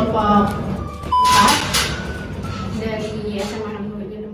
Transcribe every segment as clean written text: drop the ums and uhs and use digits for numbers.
kelompok 4 dari SMA 62.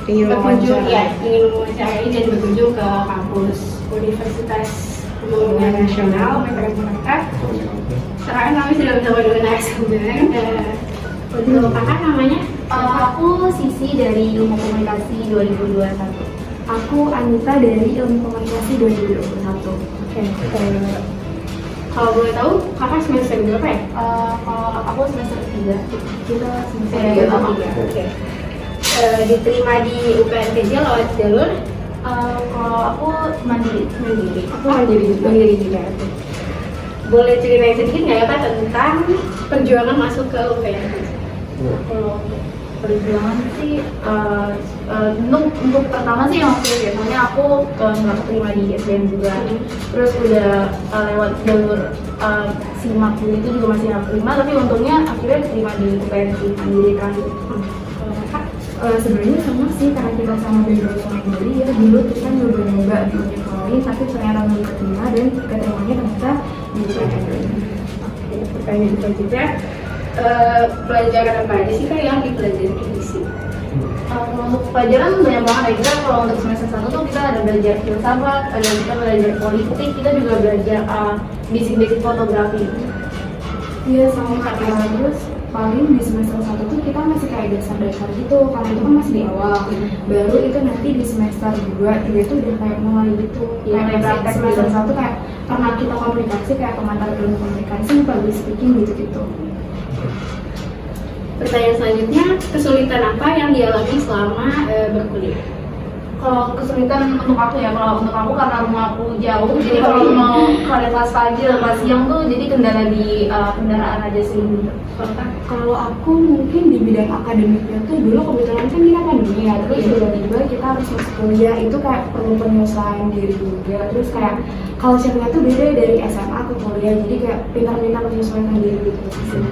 Ingin mewawancarai dan berkunjung ke kampus Universitas Pembangunan Nasional Metropolitan. Sekarang kami sudah bersama dengan narasumber. Untuk kakak namanya? Aku Sisi dari Ilmu Komunikasi 2021. Aku Anita dari Ilmu Komunikasi 2021. Oke. Kalau boleh tahu, kakak semester berapa ya? Kalau aku semester 3. Kita semester Oke. Diterima di UPNTJ lewat jalur? Kalau aku mandiri. Aku mandiri juga. Boleh ceritain sedikit nggak ya Kak tentang perjuangan masuk ke UPNTJ? Kalau perjuangan sih, untuk pertama sih yang waktu itu soalnya aku nggak keterima di SBM juga. Terus udah lewat jalur SIMAK dulu itu juga masih nggak terima, tapi untungnya akhirnya keterima di UPNTJ mandiri kan. sebenarnya sama sih, karena kita sama background sama Indri ya. Dulu kita kan nyoba-nyoba di univ lain, tapi ternyata belum keterima dan keterimanya ternyata di UPNTJ. Pertanyaan selanjutnya, pelajaran apa aja sih Kak yang dipelajari di sini? Kalau untuk pelajaran banyak banget ya. Kita kalau untuk semester 1 tuh kita ada belajar filsafat, ada kita belajar politik, kita juga belajar basic fotografi. Iya sama Kak. Terus paling di semester 1 tuh kita masih kayak dasar-dasar gitu, karena itu kan masih di awal. Baru itu nanti di semester 2, 3 itu udah kayak mulai gitu. Iya, Kayak praktek semester gitu. 1 kayak karena kita komunikasi kayak pengantar ilmu komunikasi, public speaking gitu-gitu. Pertanyaan selanjutnya, kesulitan apa yang dialami selama berkuliah? Kalau kesulitan untuk aku ya, kalau untuk aku karena rumah aku jauh, jadi kalau mau ke kelas pagi atau kelas siang tuh jadi kendala di kendaraan aja sih gitu. Kalau aku mungkin di bidang akademiknya tuh dulu kebetulan kan kita pandemi ya, terus tiba-tiba kita harus masuk kuliah, itu kayak perlu penyesuaian diri juga. Terus kayak culture-nya tuh beda dari SMA ke kuliah, jadi kayak pintar-pintar menyesuaikan diri gitu sih.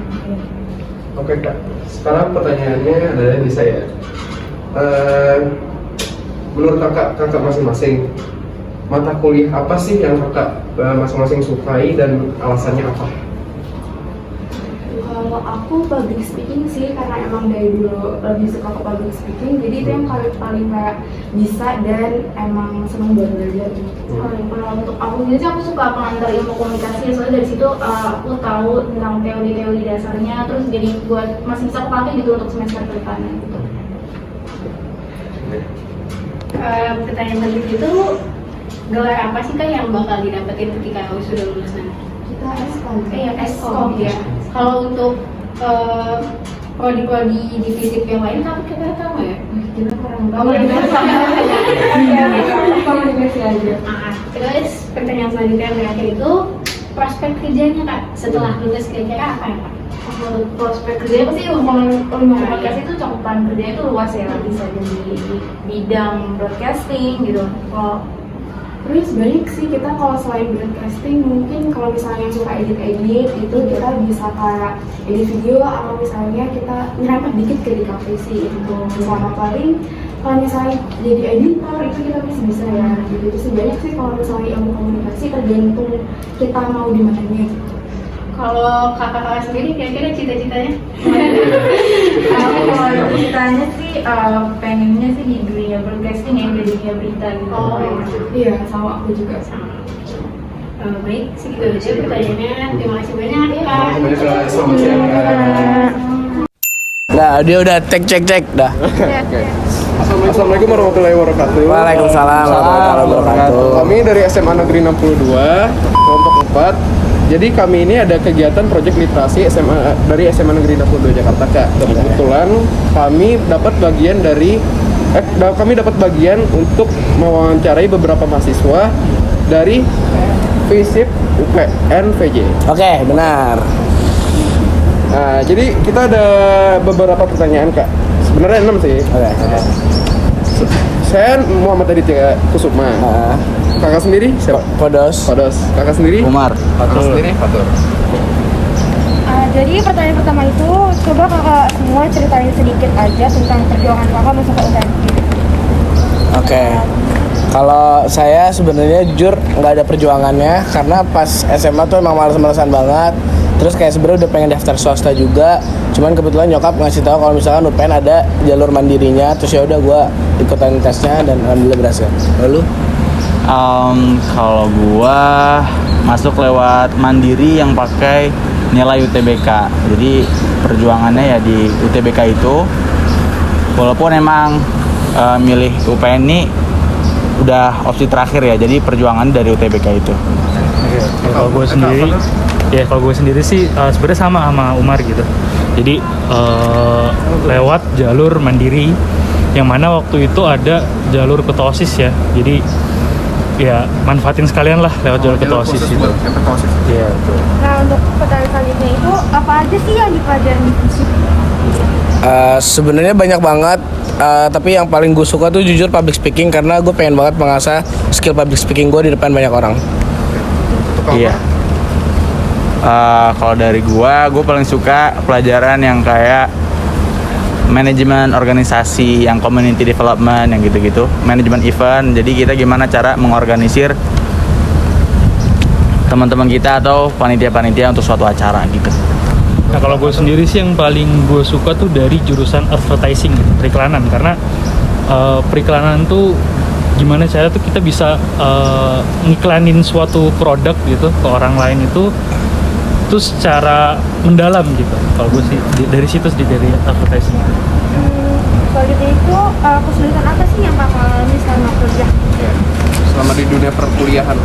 Oke Kak, sekarang pertanyaannya adalah di saya. Menurut kakak masing-masing, mata kuliah apa sih yang kakak masing-masing sukai dan alasannya apa? Kalau aku public speaking sih, karena emang dari dulu lebih suka ke public speaking, jadi itu yang paling kayak bisa dan emang seneng buat belajar gitu. Kalau untuk aku sendiri sih aku suka pengantar ilmu komunikasi, soalnya dari situ aku tahu tentang teori-teori dasarnya, terus jadi buat masih bisa kepake gitu untuk semester depannya gitu. Pertanyaan selanjutnya itu, gelar apa sih Kak yang bakal didapetin ketika sudah lulus nanti? Kita SKOM. SKOM ya. Kalau untuk prodi-prodi divisi yang lain, kamu kira tahu ya? Kita kurang Komunikasi. komunikasi aja. Terus pertanyaan selanjutnya yang terakhir itu, prospek kerjanya Kak setelah lulus kira-kira apa ya Kak? Untuk prospek kerja pasti ilmu komunikasi itu cakupan kerjanya itu luas ya, bisa jadi di bidang broadcasting gitu. Terus banyak sih kita kalau selain broadcasting, mungkin kalau misalnya suka edit itu kita bisa kayak edit video, atau misalnya kita nyerempet dikit ke di cafe sih itu. Sama paling kalau misalnya jadi editor itu kita masih bisa ya gitu. Itu sih banyak sih kalau misalnya ilmu komunikasi, tergantung kita mau di mananya gitu. Kalau kakak-kakak sendiri kira-kira cita-citanya? Kalau ceritanya sih pengennya sih di dunia broadcasting ya, di dunia berita gitu. Iya, sama aku juga. Baik, segitu aja pertanyaannya. Terima kasih banyak Kak. Selamat siang Kak. Nah, dia udah cek dah. Assalamualaikum warahmatullahi wabarakatuh. Waalaikumsalam warahmatullahi wabarakatuh. Kami dari SMA Negeri 62, kelompok 4. Jadi kami ini ada kegiatan proyek literasi dari SMA Negeri 62 Jakarta Kak. Dan kebetulan kami dapat bagian untuk mewawancarai beberapa mahasiswa dari FISIP UPN VJ. Oke, benar. Nah, jadi kita ada beberapa pertanyaan Kak. Sebenarnya 6 sih. Oke. Saya Muhammad Aditya Kusuma. Kakak sendiri siapa? Podos. Kakak sendiri? Umar. Fatur. Jadi pertanyaan pertama itu, coba kakak semua ceritain sedikit aja tentang perjuangan kakak masuk ke UPN. Oke. Kalau saya sebenarnya jujur nggak ada perjuangannya karena pas SMA tuh emang males-malesan banget. Terus kayak sebenarnya udah pengen daftar swasta juga. Cuman kebetulan nyokap ngasih tahu kalau misalkan UPN ada jalur mandirinya. Terus ya udah gue ikutan tesnya dan alhamdulillah berhasil. Lalu? Kalau gua masuk lewat mandiri yang pakai nilai UTBK. Jadi perjuangannya ya di UTBK itu. Walaupun emang milih UPN ini udah opsi terakhir ya. Jadi perjuangan dari UTBK itu. Kalau gue sendiri sih sebenarnya sama Umar gitu. Jadi lewat jalur mandiri yang mana waktu itu ada jalur ketua OSIS ya. Jadi ya manfaatin sekalian lah lewat jalur ketua OSIS itu. Iya betul. Nah untuk pertanyaan selanjutnya itu apa aja sih yang dipelajari di FISIP? Sebenarnya banyak banget. Tapi yang paling gue suka tuh jujur public speaking karena gue pengen banget mengasah skill public speaking gue di depan banyak orang. Iya. Kalau dari gue paling suka pelajaran yang kayak manajemen organisasi, yang community development, yang gitu-gitu, manajemen event. Jadi kita gimana cara mengorganisir teman-teman kita atau panitia-panitia untuk suatu acara gitu. Nah kalau gue sendiri sih yang paling gue suka tuh dari jurusan advertising, periklanan. Karena periklanan tuh gimana cara tuh kita bisa ngiklanin suatu produk gitu ke orang lain itu secara mendalam gitu. Kalau gue sih dari situ sih, dari advertising. Selanjutnya itu kesulitan apa sih yang bakal alami selama kerja? Selama di dunia perkuliahan.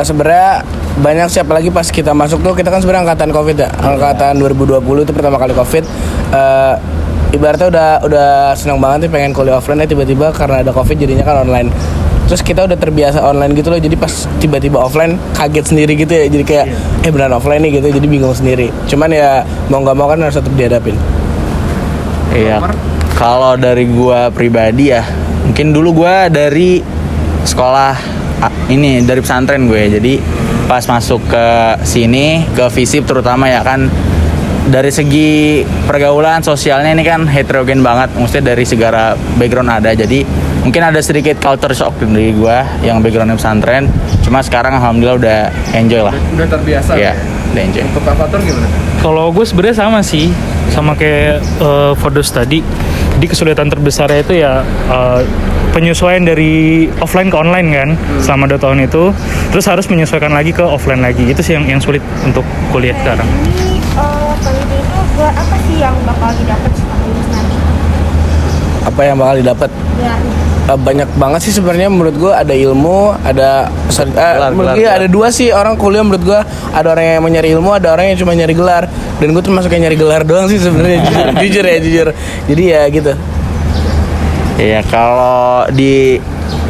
Sebenarnya banyak sih, apalagi pas kita masuk tuh kita kan sebenarnya angkatan COVID ya. Angkatan 2020 itu pertama kali COVID. Ibaratnya udah senang banget nih pengen kuliah offline, tiba-tiba karena ada COVID jadinya kan online. Terus kita udah terbiasa online gitu loh, jadi pas tiba-tiba offline kaget sendiri gitu ya. Jadi kayak beneran offline nih gitu, jadi bingung sendiri. Cuman ya mau nggak mau kan harus tetap dihadapin. Iya. Kalau dari gua pribadi ya, mungkin dulu gua dari sekolah ini dari pesantren gue. Jadi pas masuk ke sini ke FISIP terutama ya kan, dari segi pergaulan sosialnya ini kan heterogen banget, maksudnya dari segala background ada. Jadi mungkin ada sedikit culture shock dari gue yang backgroundnya pesantren. Cuma sekarang alhamdulillah udah enjoy lah. Udah terbiasa. Iya, udah enjoy. Untuk Kak Fatur gimana? Kalau gue sebenarnya sama sih, sama kayak Fordos tadi. Jadi kesulitan terbesarnya itu ya penyesuaian dari offline ke online kan selama 2 tahun itu. Terus harus menyesuaikan lagi ke offline lagi. Itu sih yang sulit untuk kuliah sekarang. Ini peneliti itu buat apa sih yang bakal didapat setelah lulus nanti? Apa yang bakal didapat? Ya. Banyak banget sih sebenarnya menurut gue. Ada ilmu, menurut gue ada dua sih orang kuliah menurut gue. Ada orang yang mau nyari ilmu, ada orang yang cuma nyari gelar. Dan gue termasuk yang nyari gelar doang sih sebenarnya. jujur. Jadi ya gitu. Iya, kalau di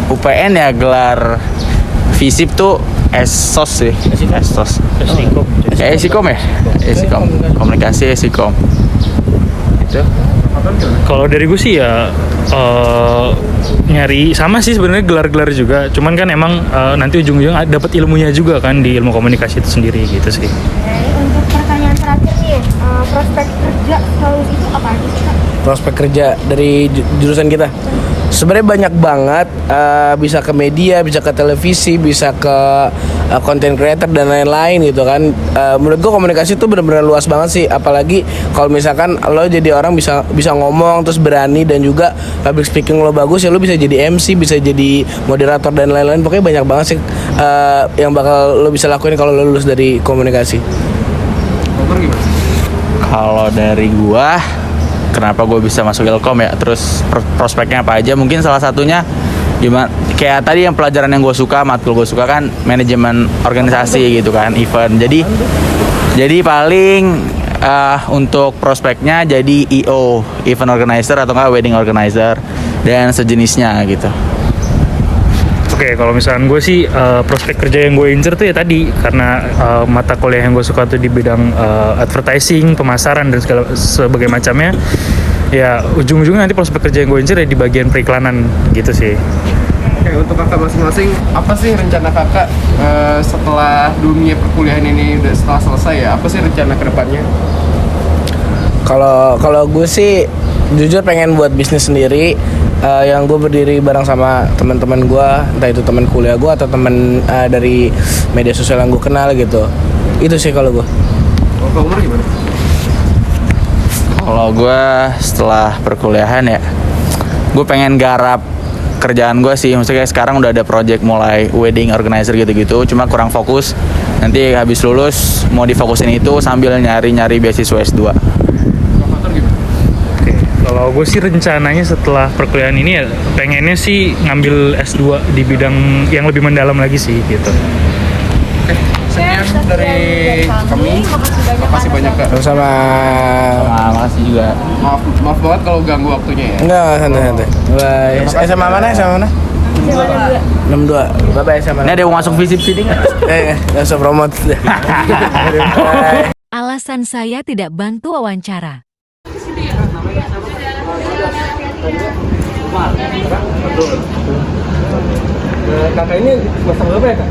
UPN ya gelar FISIP tuh ESOS sih. ESOS. Esikom ya? Esikom. Komunikasi Esikom. Itu. Kalau dari gue sih ya nyari sama sih sebenarnya gelar-gelar juga. Cuman kan emang nanti ujung-ujung dapat ilmunya juga kan di ilmu komunikasi itu sendiri gitu sih. Oke, untuk pertanyaan terakhir nih, prospek kerja lulus itu apa aja sih, Kak? Prospek kerja dari jurusan kita sebenarnya banyak banget. Bisa ke media, bisa ke televisi, bisa ke content creator dan lain-lain gitu kan. Menurut gue komunikasi itu benar-benar luas banget sih. Apalagi kalau misalkan lo jadi orang bisa ngomong terus berani, dan juga public speaking lo bagus ya, lo bisa jadi MC, bisa jadi moderator dan lain-lain. Pokoknya banyak banget sih yang bakal lo bisa lakuin kalau lo lulus dari komunikasi. Kalau dari gua, kenapa gue bisa masuk Ilkom ya, terus prospeknya apa aja, mungkin salah satunya gimana, kayak tadi yang pelajaran yang gue suka, matkul gue suka kan manajemen organisasi gitu kan, event. Jadi paling untuk prospeknya jadi EO, event organizer atau enggak wedding organizer dan sejenisnya gitu. Oke, kalau misalkan gue sih prospek kerja yang gue incer tuh ya tadi, karena mata kuliah yang gue suka tuh di bidang advertising, pemasaran dan segala sebagai macamnya. Ya ujung-ujungnya nanti prospek kerja yang gue incer ya di bagian periklanan gitu sih. Oke, untuk kakak masing-masing, apa sih rencana kakak setelah dunia perkuliahan ini udah setelah selesai ya? Apa sih rencana kedepannya? Kalau gue sih jujur pengen buat bisnis sendiri, yang gue berdiri bareng sama teman-teman gue, entah itu teman kuliah gue atau teman dari media sosial yang gue kenal gitu. Itu sih kalau gue. Kalau Umar gimana? Kalau gue setelah perkuliahan ya, gue pengen garap kerjaan gue sih. Maksudnya kayak sekarang udah ada project mulai wedding organizer gitu-gitu, cuma kurang fokus. Nanti habis lulus mau difokusin itu sambil nyari-nyari beasiswa S2. Oke, kalau gue sih rencananya setelah perkuliahan ini ya pengennya sih ngambil S2 di bidang yang lebih mendalam lagi sih gitu. Sekian dari kami. Makasih banyak Kak. Sama Makasih juga. Maaf banget kalau ganggu waktunya ya. enggak santai. Bye. SMA mana? SMA mana? 62. Bye bye SMA. Ini ada yang mau masuk visip sini nggak? Nggak usah promote. Bye. Alasan saya tidak bantu wawancara. Kakak ini semester berapa ya Kak?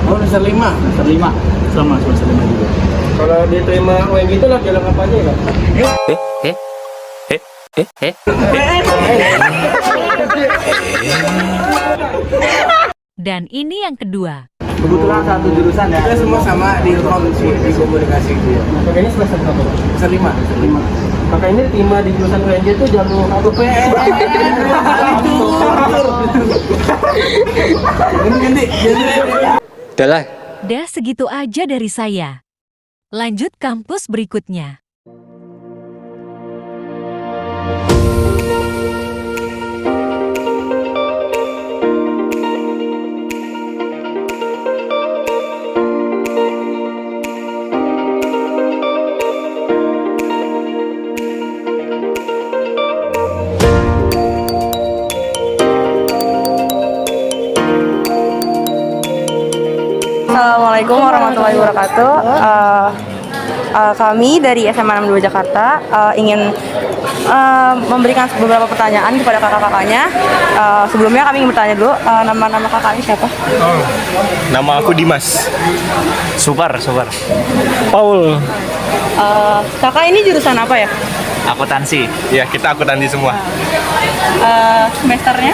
Oh, semester 5. Semester 5. Sama semester 5 juga. Kalau diterima UNG itu lagi jalan apa aja ya Kak? Dan ini yang kedua. Kebetulan satu jurusan ya. Kita semua sama di Ilkom sih, di komunikasi. Kakak ini semester berapa? Semester 5. Kakak ini terima di jurusan UNJ itu jalur apa PN? Dah segitu aja dari saya. Lanjut kampus berikutnya. Assalamualaikum warahmatullahi wabarakatuh. Kami dari SMA 62 Jakarta ingin memberikan beberapa pertanyaan kepada kakak-kakaknya. Sebelumnya kami ingin bertanya dulu, nama-nama kakaknya siapa? Nama aku Dimas. Super. Paul. Kakak ini jurusan apa ya? Akuntansi. Ya, kita akuntansi semua. Semesternya?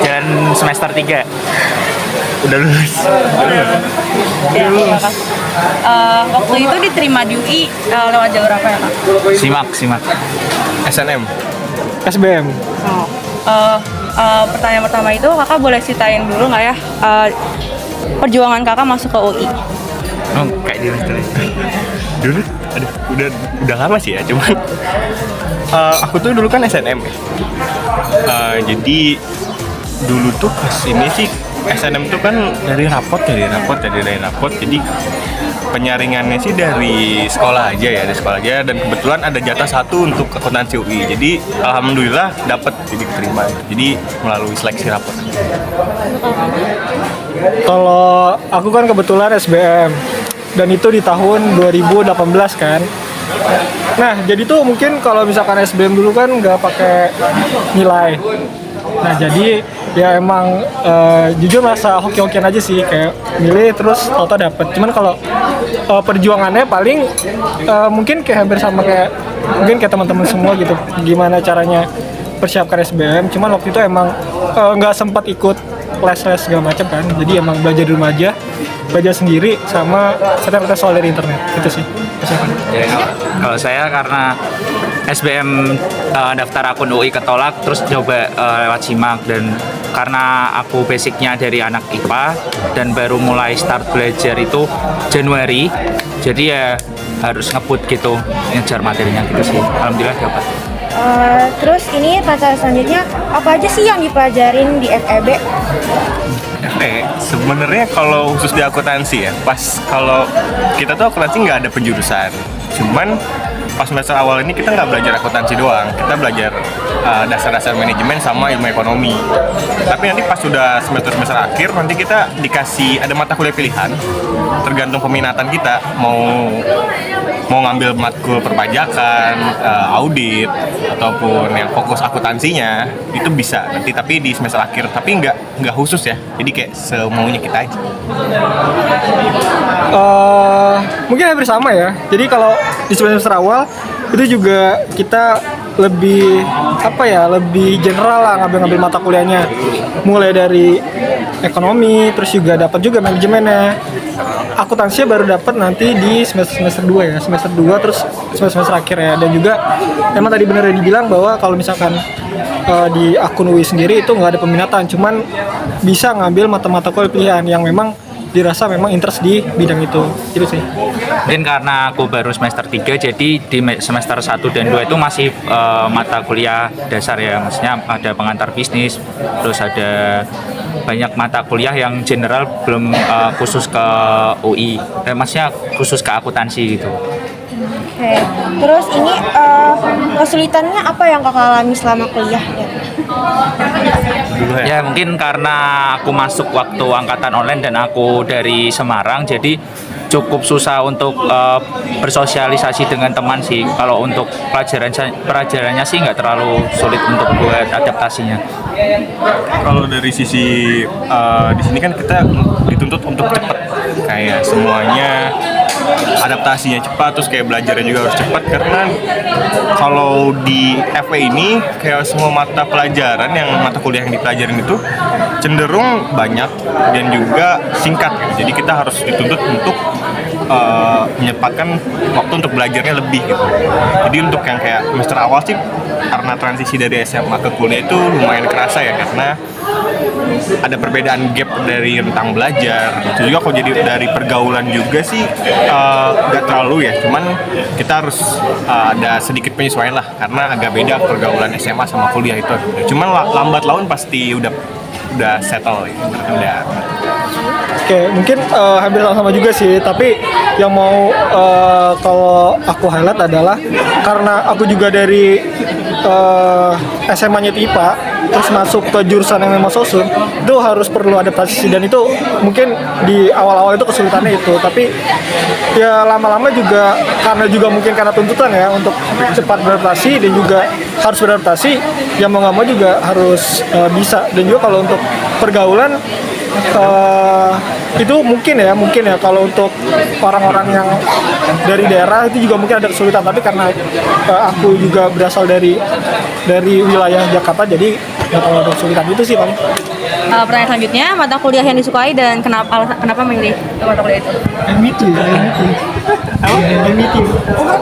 Jalan semester 3. Udah lulus. Ya, terima kasih. Waktu itu diterima di UI lewat jalur apa ya, Kak? Simak. SNM. SBM. Pertanyaan pertama itu kakak boleh ceritain dulu nggak ya perjuangan kakak masuk ke UI? Oh, kayak Dimas dulu. Aduh, udah lama sih ya, cuman aku tuh dulu kan SNM ya. Jadi dulu tuh pas ini sih SNM tuh kan dari rapot. Jadi penyaringannya sih dari sekolah aja dan kebetulan ada jatah satu untuk akuntansi UI. Jadi alhamdulillah dapat jadi keterima. Jadi melalui seleksi rapot. Kalau aku kan kebetulan SBM dan itu di tahun 2018 kan. Nah, jadi tuh mungkin kalau misalkan SBM dulu kan nggak pakai nilai. Nah, jadi ya emang jujur merasa hoki-hokian aja sih, kayak milih terus tau-tau dapet. Cuman kalau perjuangannya paling mungkin kayak hampir sama kayak mungkin kayak teman-teman semua gitu. Gimana caranya persiapkan SBM, cuman waktu itu emang nggak sempat ikut les-les segala macam kan. Jadi emang belajar di rumah aja, belajar sendiri sama tes soal dari internet gitu sih. Ya, kalau saya karena SBM daftar akun UI ketolak, terus coba lewat simak, dan karena aku basicnya dari anak IPA dan baru mulai start belajar itu Januari, jadi ya harus ngebut gitu ngejar materinya gitu sih. Alhamdulillah dapat. Terus ini pertanyaan selanjutnya, apa aja sih yang dipelajarin di FEB? Sebenarnya kalau khusus di akuntansi ya, pas kalau kita tuh akuntansi nggak ada penjurusan, cuman pas semester awal ini kita nggak belajar akuntansi doang, kita belajar dasar-dasar manajemen sama ilmu ekonomi. Tapi nanti pas sudah semester akhir, nanti kita dikasih ada mata kuliah pilihan, tergantung peminatan kita mau ngambil matkul perpajakan, audit, ataupun yang fokus akuntansinya itu bisa nanti, tapi di semester akhir, tapi nggak khusus ya, jadi kayak semaunya kita aja. Mungkin hampir sama ya. Jadi kalau di semester awal itu juga kita lebih lebih general lah ngambil mata kuliahnya, mulai dari ekonomi, terus juga dapat juga manajemennya. Akuntansinya baru dapat nanti di semester 2 ya, semester 2 terus semester akhir ya. Dan juga emang tadi bener dibilang bahwa kalau misalkan di akun UI sendiri itu nggak ada peminatan, cuman bisa ngambil mata-mata kuliah pilihan yang memang dirasa memang interest di bidang itu, gitu sih. Mungkin karena aku baru semester 3, jadi di semester 1 dan 2 itu masih mata kuliah dasar ya, maksudnya ada pengantar bisnis, terus ada banyak mata kuliah yang general belum khusus ke UI, maksudnya khusus ke akuntansi gitu. Oke. Terus ini kesulitannya apa yang kakak alami selama kuliah? Ya mungkin karena aku masuk waktu angkatan online dan aku dari Semarang, jadi cukup susah untuk bersosialisasi dengan teman sih. Kalau untuk pelajarannya sih nggak terlalu sulit untuk buat adaptasinya. Kalau dari sisi di sini kan kita dituntut untuk cepat, kayak semuanya adaptasinya cepat, terus kayak belajarnya juga harus cepat, karena kalau di FE ini kayak semua mata pelajaran mata kuliah yang dipelajarin itu cenderung banyak dan juga singkat gitu. Jadi kita harus dituntut untuk menyempatkan waktu untuk belajarnya lebih gitu. Jadi untuk yang kayak semester awal sih, karena transisi dari SMA ke kuliah itu lumayan kerasa ya, karena ada perbedaan gap dari rentang belajar. Itu juga kalau jadi dari pergaulan juga sih nggak terlalu ya, cuman kita harus ada sedikit penyesuaian lah, karena agak beda pergaulan SMA sama kuliah itu. Cuman lambat laun pasti udah settle ya, udah. Oke, mungkin hampir sama juga sih, tapi yang mau kalau aku highlight adalah karena aku juga dari SMA-nya IPA, terus masuk ke jurusan yang memang sosum, itu harus perlu adaptasi, dan itu mungkin di awal-awal itu kesulitannya itu, tapi ya lama-lama juga mungkin karena tuntutan ya untuk cepat beradaptasi dan juga harus beradaptasi, yang mau nggak mau juga harus bisa. Dan juga kalau untuk pergaulan itu mungkin ya kalau untuk orang-orang yang dari daerah itu juga mungkin ada kesulitan, tapi karena aku juga berasal dari wilayah Jakarta, jadi nggak terlalu ada kesulitan itu sih paling. Pertanyaan selanjutnya, mata kuliah yang disukai dan kenapa memilih mata kuliah itu? MIT.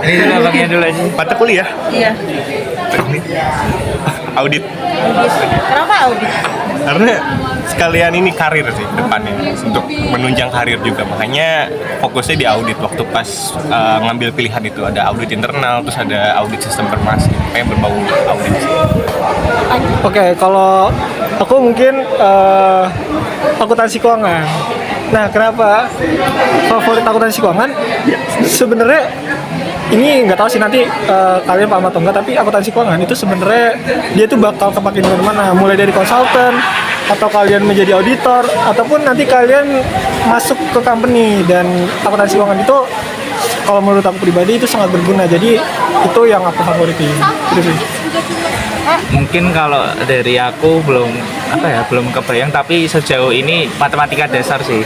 Ini bagian dulu aja. Mata kuliah? Iya. Audit. Kenapa audit? Karena sekalian ini karir sih depannya, untuk menunjang karir juga, makanya fokusnya di audit. Waktu pas ngambil pilihan itu ada audit internal, terus ada audit sistem informasi, kayak berbau audit sih. Oke, kalau aku mungkin akuntansi keuangan. Nah, kenapa favorit akuntansi keuangan? Sebenarnya ini nggak tahu sih nanti kalian paham atau enggak, tapi akuntansi keuangan itu sebenarnya dia tuh bakal kepake di mana-mana, mulai dari konsultan, atau kalian menjadi auditor, ataupun nanti kalian masuk ke company. Dan akuntansi keuangan itu kalau menurut aku pribadi itu sangat berguna, jadi itu yang aku favoritin gitu sih. Mungkin kalau dari aku belum kebayang, tapi sejauh ini matematika dasar sih.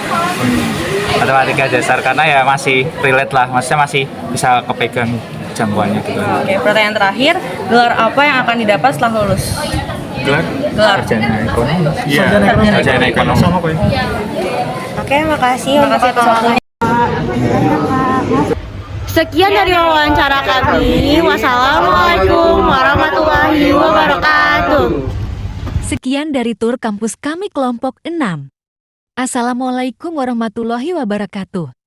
Matematika dasar, karena ya masih relate lah, maksudnya masih bisa kepegang jangkauannya gitu. Oke, pertanyaan terakhir, gelar apa yang akan didapat setelah lulus? Gelar sarjana ekonomi. Iya, sarjana ekonomi. Sama kok. Oke, makasih atas waktunya. Sekian dari wawancara kami. Wassalamualaikum warahmatullahi wabarakatuh. Sekian dari tur kampus kami kelompok 6. Assalamualaikum warahmatullahi wabarakatuh.